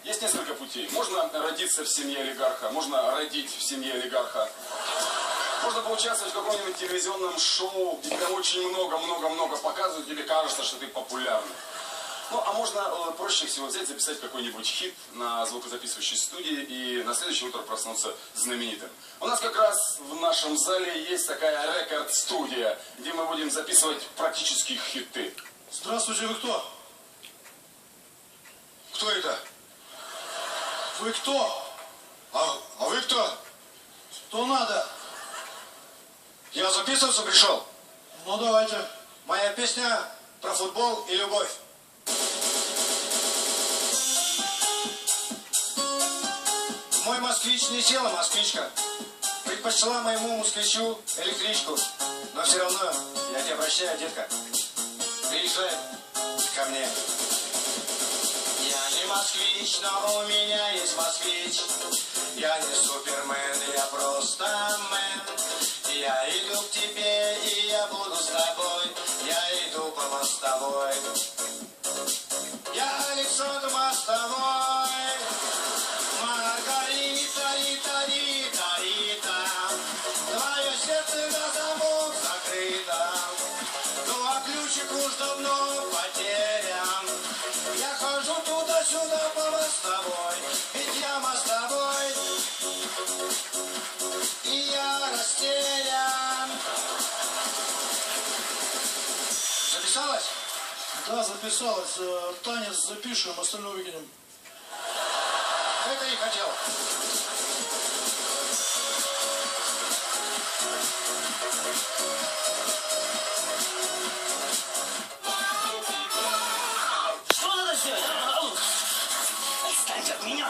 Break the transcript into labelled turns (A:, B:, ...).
A: Есть несколько путей. Можно родиться в семье олигарха, можно родить в семье олигарха. Можно поучаствовать в каком-нибудь телевизионном шоу, и тебя очень много показывают, тебе кажется, что ты популярный. Ну, а можно проще всего взять, записать какой-нибудь хит на звукозаписывающей студии и на следующее утро проснуться знаменитым. У нас как раз в нашем зале есть такая рекорд-студия, где мы будем записывать практически хиты.
B: Здравствуйте, вы кто?
C: Кто это?
B: Вы кто?
C: А вы кто?
B: Что надо?
C: Я записываться пришел.
B: Ну, давайте.
C: Моя песня про футбол и любовь. Мой москвич не села москвичка. Предпочла моему москвичу электричку. Но все равно я тебя прощаю, детка. Приезжай ко мне. Я не москвич, но у меня есть москвич. Я не супермен, я просто мэн. Я иду к тебе, и я буду с тобой. Я иду по мостовой. Я Александр Мостовой. Маргарита, Рита, Рита, Рита. Твое сердце на замок закрыто. Ну а ключик уж давно потерян. Я хожу туда-сюда по мостовой. Ведь я мостовой. И я растерян. Записалась?
B: Да, записалась. Танец запишем, остальное выкинем.
C: Это и хотел.
D: Что надо сделать? Отстаньте от меня!